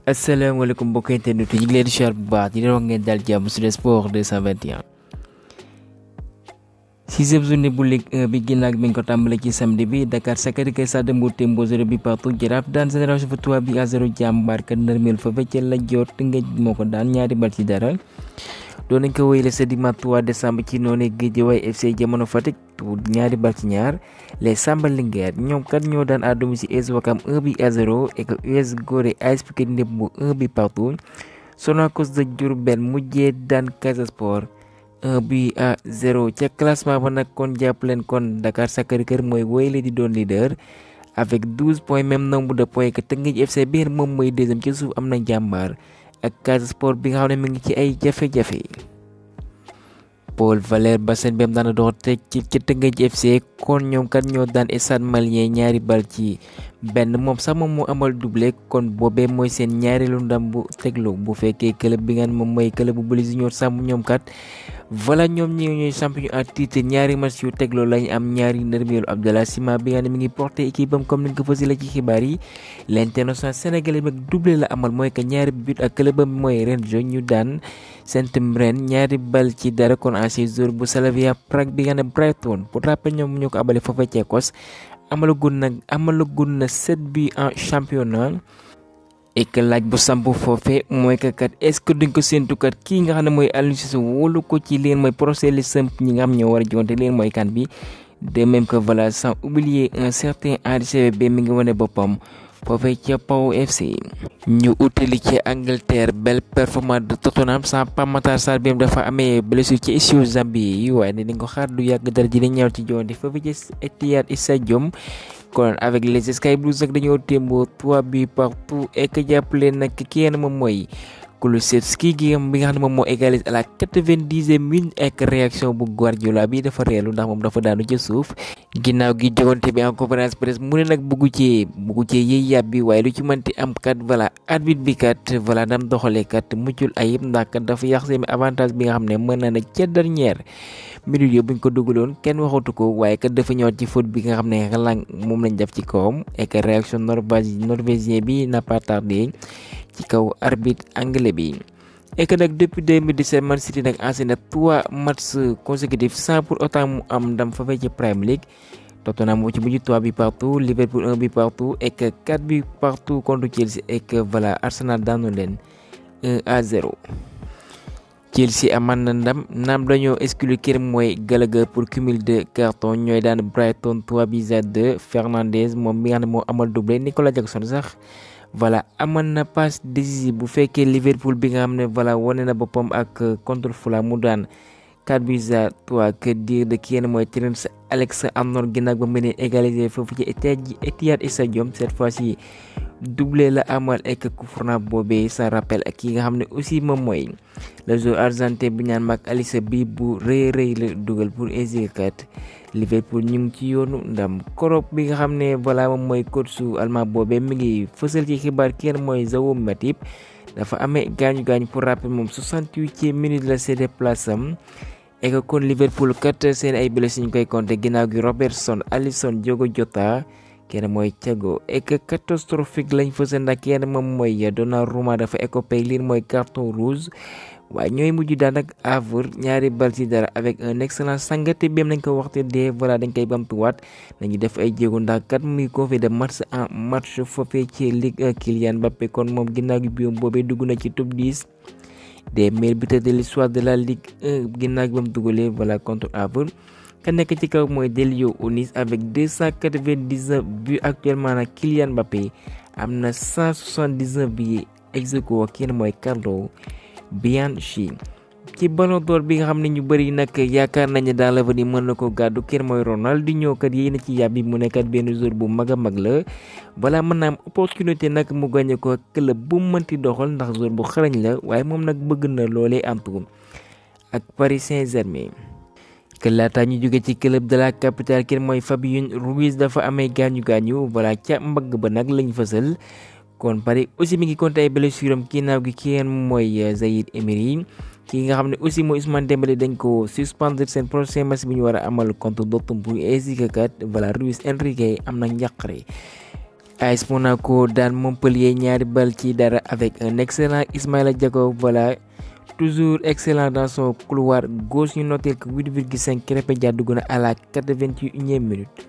asalaamaaleykum mbokk internet yi ñu ngi leen di siyaar bu baax di leen wax ngeen daal jàmm sur sport 221. sixième journée bu Ligue 1 bi ginnaaw bi ñu ko tàmbale ci samedi bi Dakar Sacré-Cœur Stade de Mbour Tembo 0 bi partout Jaraaf daan Génération Foot 3 bi à 0 Jàmbaar ka nërmeel fa ca la jot Tëngéej moo ko daan ñaari bal ci dara. doon nañ ko wéyale ce dimanche 3 décembre ci noonu Guédiawaye FC Jamono Fatick ñaari bal ci ñaar les Samba Linguère ñoom kat ñoo daan à domicile AS Ouakam 1 bi à 0 et que US Gorée AS Pikine Ndembu 1 bi partout. Sonacos de Diourbel mujjee daan Casa Sport 1 bi à 0 ca classement ba nag kon jàpp leen kon Dakar Sacré-Cœur mooy wéyale di doon leader avec 12 points même nombre de points que Teungueth FC bi moom mooy deuxième ci suuf am na Jàmbaar ak Casa Sport bi nga xam ne mi ngi ci ay jafe-jafe. Paul Valère Bassène bem daan dox te ci Teungueth FC kon ñoom kat ñoo daan Stade Malien ñaari bal ci benn moom sax moom moo amal doublé kon boobee mooy seen ñaareelu ndam bu teglu bu fekkee club bi nga xam moom mooy club bu Blues Junior sàmm ñoom kat voilà ñoom ñooy champion en titre ñaari match yu tegloo lañ am ñaari ndërmeelu Abdallah Sima bi nga xam ne mi ngi porté équipe am comme ni nga ko fësale ci xibaar yi l'international sénégalais bi doublé la amal mooy que ñaari but ak club am mooy Rangers ñu daan Saint-Étienne ñaari bal ci dara kon ancien joueur bu Slavia Prague bi nga xam ne Brighton pour rappel ñoom ñoo ko abale foofee ci Écosse amalagun na 7 buts en championnat. et que laaj bu samp foofe mooy que kat est-ce que duñ ko séntu kat kii nga xam ne mooy Aliou Cissé wóolu ko ci leen mooy procès li samp ñi nga xam ñoo war a jonte leen mooy kan bi de même que voilà sans oublier un certain Henri CVB mi ngi wane boppam foofee ca Pau FC. ñu utali ci Angleterre belle performance de Tottenham sans Pape Matar Sarr bi dafa amee blessure ci issue Zambie yi waaye ne dañ ko xaar du yàgg dara ji di ñëw ci jonte foofee ci Etihad Stadium. kon avec les Sky Blues nag dañoo témboo 3 buts partout et que jàppale nag ki yenn moom mooy Kulusevski gi bi nga xam ne moom moo égalise à la 90e minute ak réaction bu Guardiola bi dafa reelu ndax moom dafa daanu ca suuf ginnaaw gi jogante bi en conférence presse mu ne nag buggu cee yëy yàbbi waaye lu ci mënti am kat voilà arbitre bi kat voilà dam doxalee kat muccul ayib ndax kat dafa yàq seen avantage bi nga xam ne mën na nag ca dernière minute yo buñ ko dugaloon kenn waxatu ko waaye kat dafa ñëwaat ci faute bi nga xam ne xalang moom lañ def ci kawam et que réaction norvégien bi n'a pas tardé ci kaw arbitre anglais bi et que nag depuis 2017 Man City nag enchaîné 3 matchs consécutifs sans pour autant mu am ndam fa ci Premier League. Tottenham moo ci mujj 3 buts partout Liverpool 1 but partout et que 4 buts partout contre Chelsea et que voilà Arsenal daanu leen 1 à 0. Chelsea aman na ndam naam dañoo exclure kër mooy Gallagher pour cumul de carton ñooy daan Brighton 3 buts à 2 Fernandes moom mi nga xam ne moo amal doublé Nicolas Jackson sax voilà amal na passe décisive bu fekkee Liverpool bi nga xam ne voilà wane na boppam ak contre Fulham mu daan 4 buts à 3 que dire de ki yenn mooy Trent Alexander-Arnold ginnaaw ba mu ne égaliser foofu ci Etihad Stadium cette fois-ci doublé la amal ek coup franc boobee sa rappel ak ki nga xam ne aussi moom mooy le joueur argentin bi ñaan Mac Allister bi bu rëy la dugal pour EZ4 Liverpool ñu ngi ci yoonu ndam korop bi nga xam ne voilà moom mooy coach su allemand boobee mi ngi fësal ci xibaar kenn mooy Joao Matip dafa amee gaañu pour rappel moom 68e minute la cédé place am et que kon Liverpool kat seen ay blessés ñu koy compter ginnaaw gi Robertson Alisson Diogo Jota kenn mooy Thiago et que catastrophique lañ fësal ndax kenn moom mooy Donnarumma dafa écopé lii mooy carton rouge waaye ñooy mujj daan ak Havre ñaari bal ci dara avec un excellent sangate bi nañ ko waxte de voilà dañ koy bamtuwaat nañu def ay jéego ndax kat muy confié de match en match foofee ci Ligue 1 Kylian Mbappé kon moom ginnaaw gi biom boobee dugg na ci top 10 des meilleurs buteurs de l'histoire de la Ligue 1 ginnaaw gi ba mu dugalee voilà contre Havre ka nekk ci kaw mooy Delio Onis avec 299 buts actuellement nag Kylian Mbappé am na 179 bi ex aequo kenn mooy Carlo Bianchi ci Ballon d'Or bi nga xam ne ñu bëri nag yaakaar nañu dans l'avenir mën na ko gàddu kenn mooy Ronaldinho kat yéen a ci yàbbi mu nekkat benn joueur bu mag a mag la balaa mën naa am opportunité nag mu gagné ko club bu mënti doxal ndax joueur bu xarañ la waaye moom nag bëgg na loolee antu ak Paris Saint-Germain. que laata ñu jóge ci club de la capitale kenn mooy Fabien Ruiz dafa amee gaañu voilà ca mbagg ba nag lañ fësal kon Paris aussi mi ngi compter ay blessure am ginnaaw gi kenn mooy Zaïre Emery ki nga xam ne aussi mooy Ousmane Dembélé dañ ko suspendre seen prochain match bi ñu war a amal contre Dortmund pour ainsi que kat voilà Luis Enrique am na njàqare AS Monaco daan Montpellier ñaari bal ci dara avec un excellent Ismaïla Jakobs. Voilà, toujours excellent dans son couloir gauche. Ñu noter que 8,5 Krépin Diatta dugg na à la 81e minute.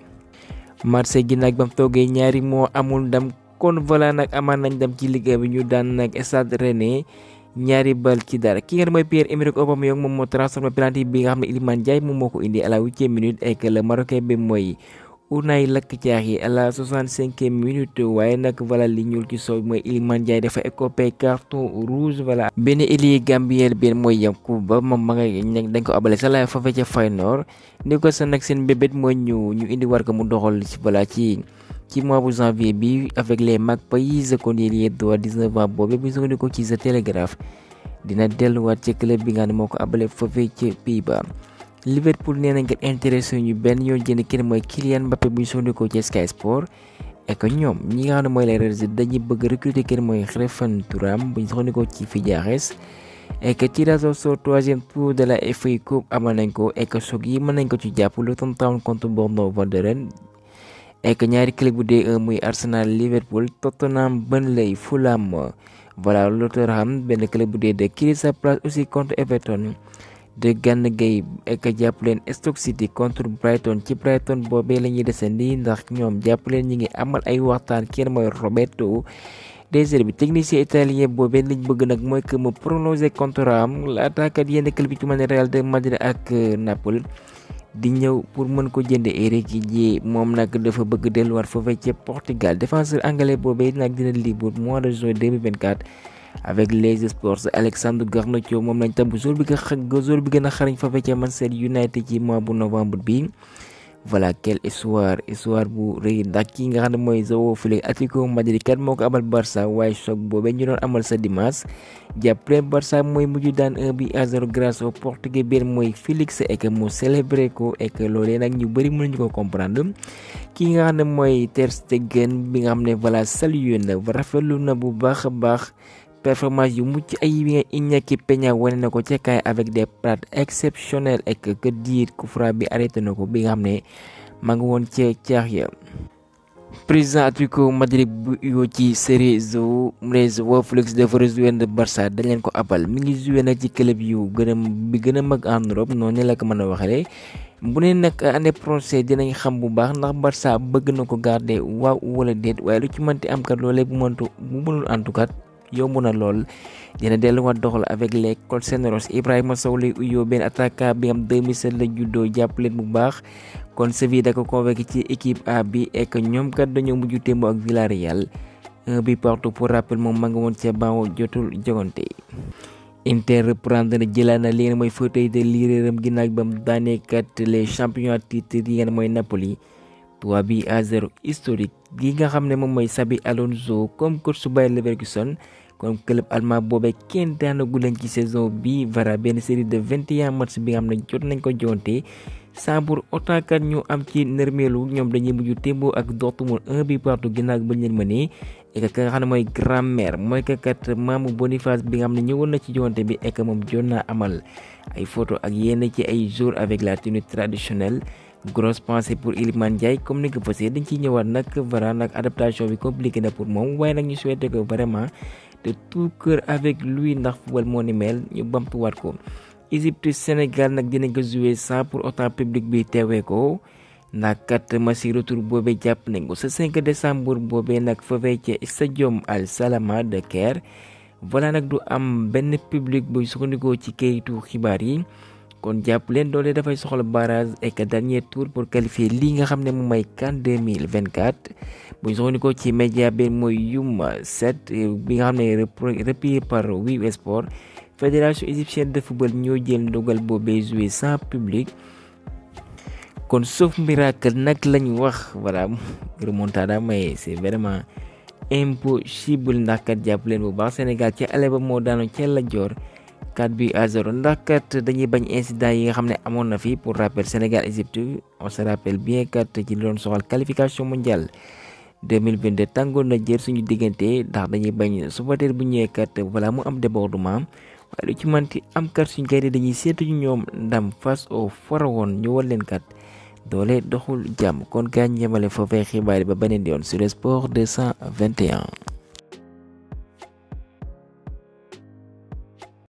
Marseille gi nag bam toogee ñaari moo amul ndam, kon voilà nag amaan nañ ndam ci Ligue 1 bi. ñu daan nag Stade Rennais ñaari bal ci dara. ki nga xam ne mooy Pierre-Emerick Aubameyang moom moo transformé penalty bi nga xam ne Iliman Ndiaye moom moo ko indi à la 8e minute, et que le Marocain bi mooy Unai Lakkidiahi à la 65e minute. waaye nag voilà li ñuul ci soow mooy Iliman Ndiaye dafa écopé carton rouge. voilà, benn ailier gambien bi mooy Yankuba moom ma nga dañ ko abale sa la foofee ca Feyenoord. ni ko sa nag seen bébét mooy ñu indi war ko mu doxal ci voilà ci mois bu janvier bi avec les Magpies. kon ailier de 19 ans boobu bu ñu ko ci The Telegraph dina delluwaat ci club bi nga xam ne moo ko abale foofee ca Pays-Bas. Liverpool nee na ngeen intéressé ñu benn yoon jënd kenn mooy Kylian Mbappé bu ñu sukkandikoo ci Sky Sport, et que ñoom ñi nga xam ne mooy les Reds dañuy bëgg recruter kenn mooy Krépin Thuram bu ñu sukkandikoo ci Fidiares, et que tirage au sort 3e tour de la FA Cup amal nañ ko, et que choc yi mën nañ ko ci jàpp Luton Town contre Bournemouth-Wolverhampton, et que ñaari club bu D1 muy Arsenal, Liverpool, Tottenham, Burnley, Fulham. voilà, Rotherham benn club bu D2 Crystal Palace aussi contre Everton. de Gana Gueye ek jàpp leen Stoke City contre Brighton. ci Brighton boobee la ñuy desandi ndax ñoom jàpp leen ñi ngi amal ay waxtaan. kenn mooy Roberto De Zerbi technicien italien boobee liñ bëgg nag mooy que mu prolonger contrat am laataakat yenn club yi ci mën a Real de Madrid ak Naples di ñëw pour mën ko jënd Eric Dier. moom nag dafa bëgg delluwaat foofee ci Portugal. défenseur anglais boobee nag dina libre mois de juin 2024 avec les sports. Alexandre Garnacho moom lañ tabb jour bi gën a xarañ fa ca Manchester United ci mois bu novembre bi. voilà, quel histoire bu rëy ndax ki nga xam ne mooy João Félix Atlético Madrid kat moo ko abal Barça. waaye choc boobee ñu doon amal sa dimanche jàppale Barça mooy mujj daan 1-0 grâce au portugais bi mooy Félix, et que mu célébré ko, et que loolee nag ñu bëri mënuñu ko comprendre. ki nga xam ne mooy Ter Stegen bi nga xam ne voilà salué na rafetlu na bu baax a baax performance yu mucc ay yi Iñaki Peña wane na ko ca kaay avec des plats exceptionnels, et que dire coup franc bi arrêté na ko bi nga xam ne maa ngi woon ca caax ya. président Atlético Madrid bu yoo ci Cerezo João Félix dafa rejoindre Barça. dañ leen ko abal mi ngi joué nag ci club yu gën a mag en Europe noonu la ko mën a waxee. bu ne nag année prochaine dinañ xam bu baax ndax Barça bëgg na ko garder waaw wala déet, waaye lu ci mënti am kat loolee bu mënul en tout cas yomb na lool. dina delluwaat doxal avec les Colchoneros. Ibrahima Sow lay uyoo benn attaquant bi am 2007 la juddoo jàppaleen bu baax. kon Séville da ko convoqué ci équipe A bi, et que ñoom kat dañoo mujj témboo ak Villarreal 1 partout. pour rappel moom ma nga woon ca banc jotul jogante. Inter reprendre na jëlaat na li ngeen mooy fauteuil de leaderam ginnaaw ba mu daanee kat les champions titre yi ngeen mooy Napoli 3-0 historique gi nga xam ne moom mooy Xabi Alonso comme coach su Bayer Leverkusen. comme club allemand boobee kenn daanagu leen ci saison bi. voilà, benn série de 21 matchs bi nga xam ne jot nañ ko jonte sans pour autant kat ñu am ci nërmeelu. ñoom dañuy mujj témboo ak Dortmund 1 partout ginnaaw bañ leen mënee, et que nga xam ne mooy grand-mère mooy que kat Mamou Boniface bi nga xam ne ñëwoon na ci jonte bi, et que moom jot naa amal ay photo ak yenn ci ay jours avec la tenue traditionnelle. grosse pensée pour Iliman Ndiaye comme ni ko fasee dañ ciy ñëwaat nag. voilà, nag adaptation bi compliqué na pour moom, waaye nag ñu souhaité que vraiment de tout cœur avec lui ndax football moo ni mel. ñu bamtuwaat ko. Égypte Sénégal nag dinañ ko jouer sans pour autant public bi teewee ko ndax kat match retour boobee jàpp nañ ko ce 5 décembre boobee nag foofee ca stadium Al Salama de Caire. voilà, nag du am benn public buy sukkandikoo ci kayitu xibaar yi. kon jàpp leen doole dafay soxla barrage, et que dernier tour pour qualifier lii nga xam ne moom mooy CAN 2024. bu ñu soxla ci média bi mooy Yuma 7 bi nga xam ne repris par Wii Sport. fédération égyptienne de football ñoo jël ndogal boobee joué sans public. kon sauf miracle nag lañ wax. voilà, remontada mais c'est vraiment impossible ndax kat jàpp leen bu baax Sénégal ci ale ba moo daanu ca la joor 4-0 ndax kat dañuy bañ incident yi nga xam ne amoon na fi. pour rappel Sénégal Égypte on se rappelle bien kat ci doon soxal qualification mondiale 2022 tàngoon na jër suñu diggante ndax dañuy bañ supporter bu ñëwee kat voilà mu am débordement. waaye lu ci manti am kat suñu gaynde dañuy seetu ñoom ndam face au pharaon ñu war leen kat doole doxul jàmm kon gaañ yemale foofee xibaar yi ba beneen yoon sur le sport 221.